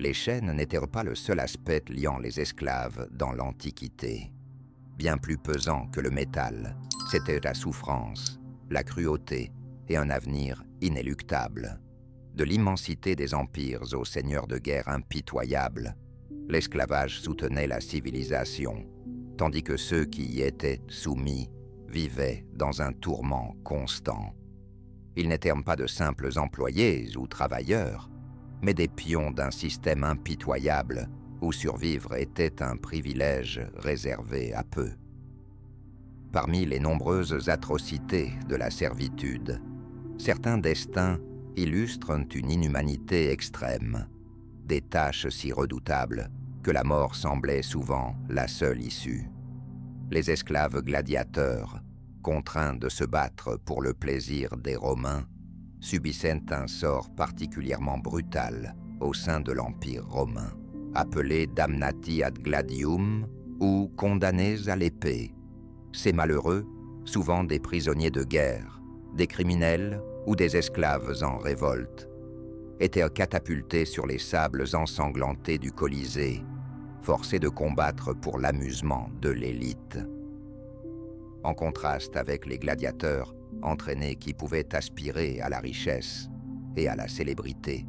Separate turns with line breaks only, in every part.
Les chaînes n'étaient pas le seul aspect liant les esclaves dans l'Antiquité. Bien plus pesant que le métal, c'était la souffrance, la cruauté et un avenir inéluctable. De l'immensité des empires aux seigneurs de guerre impitoyables, l'esclavage soutenait la civilisation, tandis que ceux qui y étaient soumis vivaient dans un tourment constant. Ils n'étaient pas de simples employés ou travailleurs, mais des pions d'un système impitoyable où survivre était un privilège réservé à peu. Parmi les nombreuses atrocités de la servitude, certains destins illustrent une inhumanité extrême, des tâches si redoutables que la mort semblait souvent la seule issue. Les esclaves gladiateurs, contraints de se battre pour le plaisir des Romains, subissaient un sort particulièrement brutal au sein de l'Empire romain, appelés damnati ad gladium ou condamnés à l'épée. Ces malheureux, souvent des prisonniers de guerre, des criminels ou des esclaves en révolte, étaient catapultés sur les sables ensanglantés du Colisée, forcés de combattre pour l'amusement de l'élite. En contraste avec les gladiateurs entraînés qui pouvaient aspirer à la richesse et à la célébrité,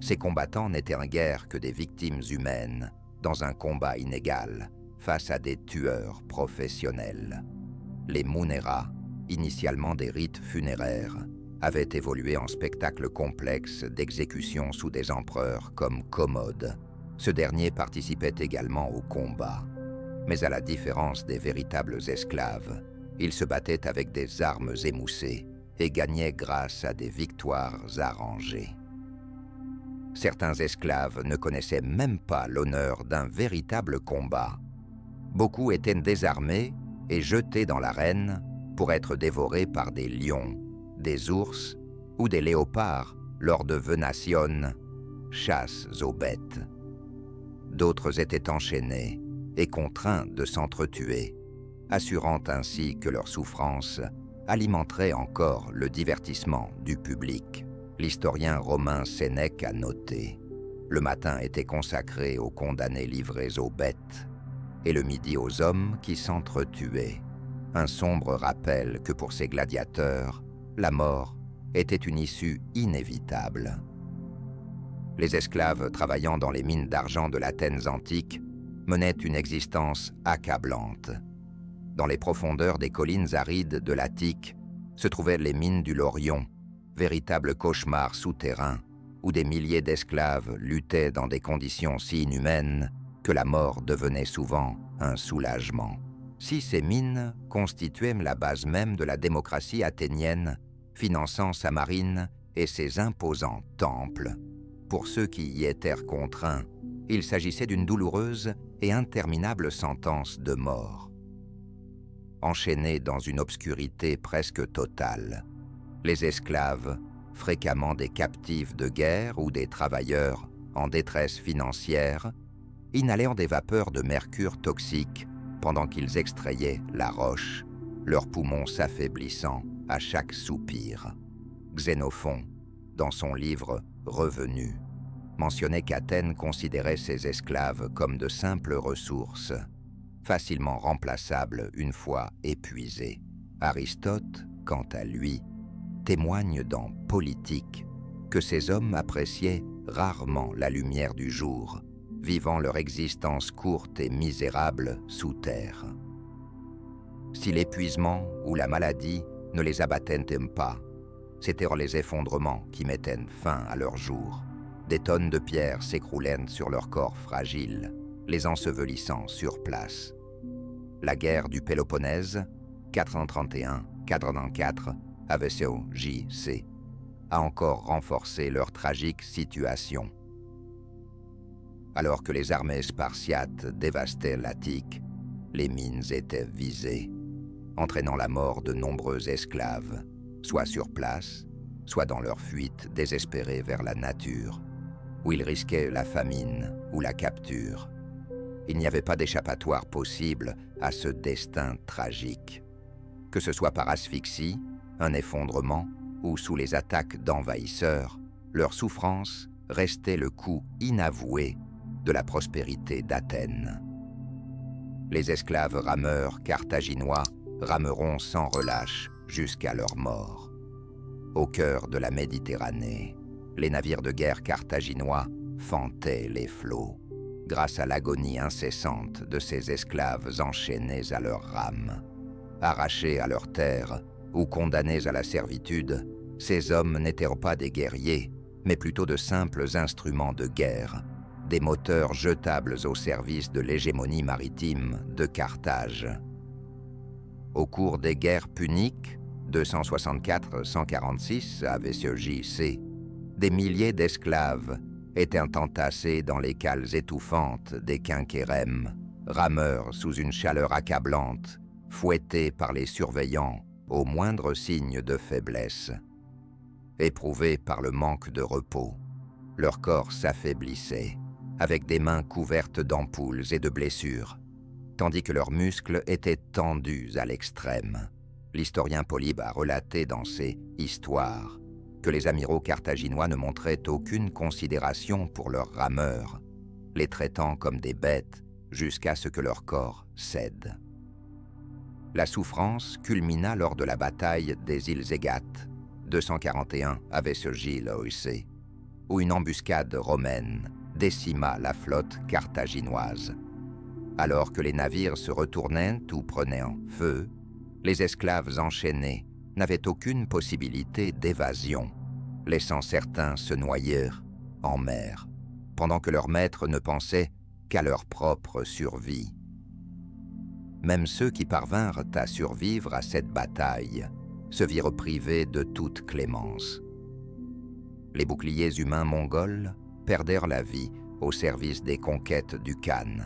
ces combattants n'étaient guère que des victimes humaines dans un combat inégal face à des tueurs professionnels. Les munera, initialement des rites funéraires, avaient évolué en spectacles complexes d'exécution sous des empereurs comme Commode. Ce dernier participait également au combat, mais à la différence des véritables esclaves, il se battait avec des armes émoussées et gagnait grâce à des victoires arrangées. Certains esclaves ne connaissaient même pas l'honneur d'un véritable combat. Beaucoup étaient désarmés et jetés dans l'arène pour être dévorés par des lions, des ours ou des léopards lors de venations, chasses aux bêtes. D'autres étaient enchaînés et contraints de s'entretuer, assurant ainsi que leur souffrance alimenterait encore le divertissement du public. L'historien romain Sénèque a noté: le matin était consacré aux condamnés livrés aux bêtes et le midi aux hommes qui s'entretuaient. Un sombre rappel que pour ces gladiateurs, la mort était une issue inévitable. Les esclaves travaillant dans les mines d'argent de l'Athènes antique menaient une existence accablante. Dans les profondeurs des collines arides de l'Attique se trouvaient les mines du Laurion, véritable cauchemar souterrain où des milliers d'esclaves luttaient dans des conditions si inhumaines que la mort devenait souvent un soulagement. Si ces mines constituaient la base même de la démocratie athénienne, finançant sa marine et ses imposants temples, pour ceux qui y étaient contraints, il s'agissait d'une douloureuse et interminable sentence de mort. Enchaînés dans une obscurité presque totale, les esclaves, fréquemment des captifs de guerre ou des travailleurs en détresse financière, inhalaient des vapeurs de mercure toxique pendant qu'ils extrayaient la roche, leurs poumons s'affaiblissant à chaque soupir. Xénophon, dans son livre « Revenu », mentionnait qu'Athènes considérait ses esclaves comme de simples ressources, facilement remplaçables une fois épuisés. Aristote, quant à lui, témoigne dans Politique que ces hommes appréciaient rarement la lumière du jour, vivant leur existence courte et misérable sous terre. Si l'épuisement ou la maladie ne les abattaient pas, c'étaient les effondrements qui mettaient fin à leur jour. Des tonnes de pierres s'écroulaient sur leur corps fragile, les ensevelissant sur place. La guerre du Péloponnèse, 431-494, AVCO JC, a encore renforcé leur tragique situation. Alors que les armées spartiates dévastaient l'Attique, les mines étaient visées, entraînant la mort de nombreux esclaves, soit sur place, soit dans leur fuite désespérée vers la nature, où ils risquaient la famine ou la capture. Il n'y avait pas d'échappatoire possible à ce destin tragique. Que ce soit par asphyxie, un effondrement ou sous les attaques d'envahisseurs, leur souffrance restait le coût inavoué de la prospérité d'Athènes. Les esclaves rameurs carthaginois rameront sans relâche jusqu'à leur mort. Au cœur de la Méditerranée, les navires de guerre carthaginois fentaient les flots, grâce à l'agonie incessante de ces esclaves enchaînés à leurs rames. Arrachés à leurs terres ou condamnés à la servitude, ces hommes n'étaient pas des guerriers, mais plutôt de simples instruments de guerre, des moteurs jetables au service de l'hégémonie maritime de Carthage. Au cours des guerres puniques, 264-146 AVCJ-C, des milliers d'esclaves étaient entassés dans les cales étouffantes des quinquérèmes, rameurs sous une chaleur accablante, fouettés par les surveillants au moindre signe de faiblesse. Éprouvés par le manque de repos, leur corps s'affaiblissait, avec des mains couvertes d'ampoules et de blessures, tandis que leurs muscles étaient tendus à l'extrême. L'historien Polybe a relaté dans ses « Histoires » que les amiraux carthaginois ne montraient aucune considération pour leurs rameurs, les traitant comme des bêtes jusqu'à ce que leur corps cède. La souffrance culmina lors de la bataille des îles Égates, 241 AVCJ-LOC, où une embuscade romaine décima la flotte carthaginoise. Alors que les navires se retournaient ou prenaient en feu, les esclaves enchaînés n'avaient aucune possibilité d'évasion, laissant certains se noyer en mer, pendant que leurs maîtres ne pensaient qu'à leur propre survie. Même ceux qui parvinrent à survivre à cette bataille se virent privés de toute clémence. Les boucliers humains mongols perdèrent la vie au service des conquêtes du Khan.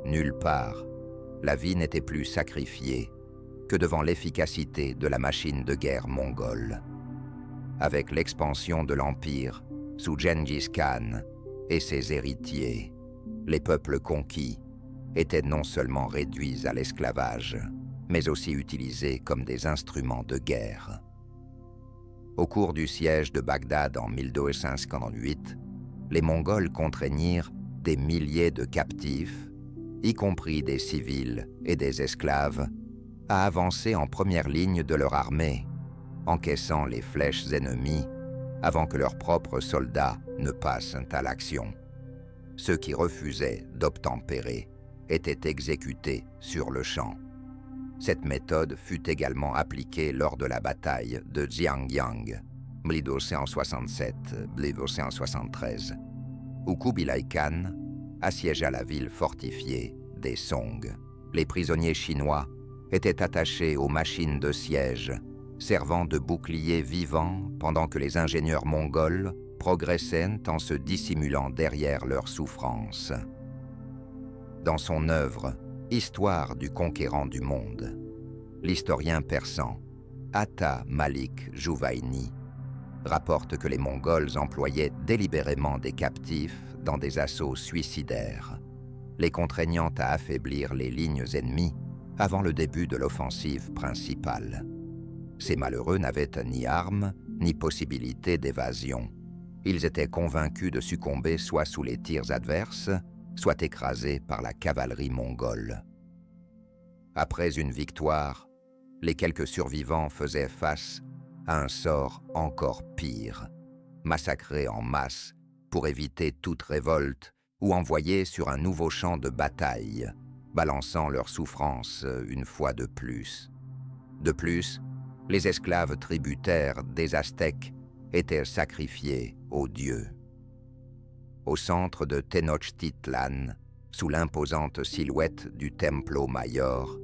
Nulle part, la vie n'était plus sacrifiée que devant l'efficacité de la machine de guerre mongole. Avec l'expansion de l'Empire sous Gengis Khan et ses héritiers, les peuples conquis étaient non seulement réduits à l'esclavage, mais aussi utilisés comme des instruments de guerre. Au cours du siège de Bagdad en 1258, les Mongols contraignirent des milliers de captifs, y compris des civils et des esclaves, à avancer en première ligne de leur armée, encaissant les flèches ennemies avant que leurs propres soldats ne passent à l'action. Ceux qui refusaient d'obtempérer étaient exécutés sur le champ. Cette méthode fut également appliquée lors de la bataille de Xiangyang, 1267-1273, où Kubilai Khan assiégea la ville fortifiée des Song. Les prisonniers chinois étaient attachés aux machines de siège, servant de boucliers vivants pendant que les ingénieurs mongols progressaient en se dissimulant derrière leurs souffrances. Dans son œuvre « Histoire du conquérant du monde », l'historien persan Atta Malik Jouvaini rapporte que les Mongols employaient délibérément des captifs dans des assauts suicidaires, les contraignant à affaiblir les lignes ennemies avant le début de l'offensive principale. Ces malheureux n'avaient ni armes, ni possibilité d'évasion. Ils étaient convaincus de succomber soit sous les tirs adverses, soit écrasés par la cavalerie mongole. Après une victoire, les quelques survivants faisaient face à un sort encore pire, massacrés en masse pour éviter toute révolte ou envoyés sur un nouveau champ de bataille, balançant leurs souffrances une fois de plus. De plus, les esclaves tributaires des Aztèques étaient sacrifiés aux dieux. Au centre de Tenochtitlan, sous l'imposante silhouette du Templo Mayor,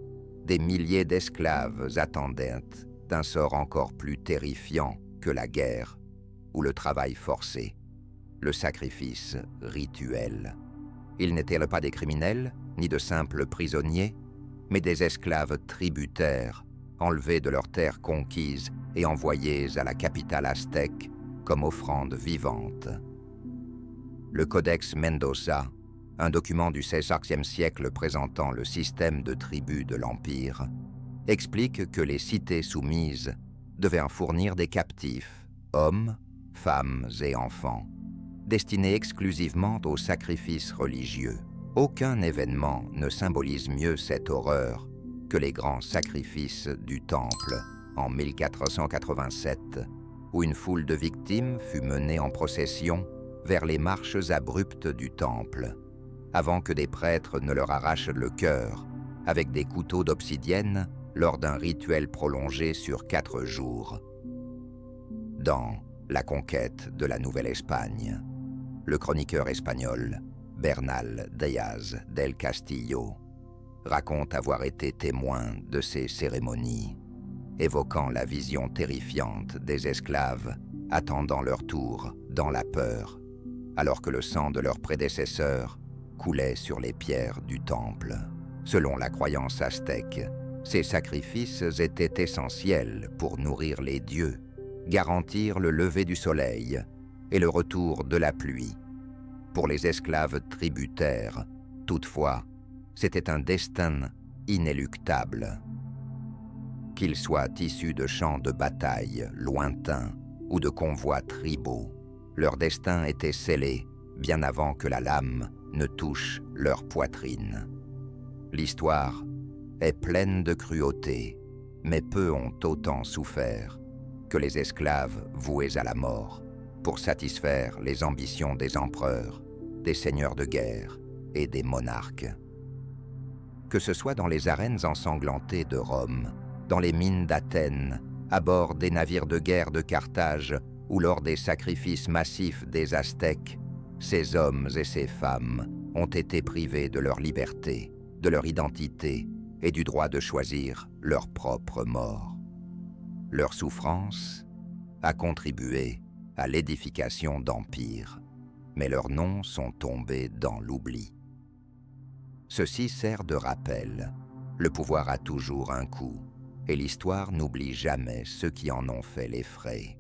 des milliers d'esclaves attendaient d'un sort encore plus terrifiant que la guerre ou le travail forcé, le sacrifice rituel. Ils n'étaient pas des criminels, ni de simples prisonniers, mais des esclaves tributaires, enlevés de leurs terres conquises et envoyés à la capitale aztèque comme offrande vivante. Le Codex Mendoza, un document du XVIe siècle présentant le système de tribus de l'Empire, explique que les cités soumises devaient en fournir des captifs, hommes, femmes et enfants. destinée exclusivement aux sacrifices religieux. Aucun événement ne symbolise mieux cette horreur que les grands sacrifices du Temple en 1487, où une foule de victimes fut menée en procession vers les marches abruptes du Temple, avant que des prêtres ne leur arrachent le cœur avec des couteaux d'obsidienne lors d'un rituel prolongé sur 4 jours. Dans La conquête de la Nouvelle-Espagne, le chroniqueur espagnol Bernal Díaz del Castillo raconte avoir été témoin de ces cérémonies, évoquant la vision terrifiante des esclaves attendant leur tour dans la peur, alors que le sang de leurs prédécesseurs coulait sur les pierres du temple. Selon la croyance aztèque, ces sacrifices étaient essentiels pour nourrir les dieux, garantir le lever du soleil et le retour de la pluie. Pour les esclaves tributaires, toutefois, c'était un destin inéluctable. Qu'ils soient issus de champs de bataille lointains ou de convois tribaux, leur destin était scellé bien avant que la lame ne touche leur poitrine. L'histoire est pleine de cruauté, mais peu ont autant souffert que les esclaves voués à la mort pour satisfaire les ambitions des empereurs, des seigneurs de guerre et des monarques. Que ce soit dans les arènes ensanglantées de Rome, dans les mines d'Athènes, à bord des navires de guerre de Carthage ou lors des sacrifices massifs des Aztèques, ces hommes et ces femmes ont été privés de leur liberté, de leur identité et du droit de choisir leur propre mort. Leur souffrance a contribué à l'édification d'empires, mais leurs noms sont tombés dans l'oubli. Ceci sert de rappel. Le pouvoir a toujours un coût, et l'histoire n'oublie jamais ceux qui en ont fait les frais.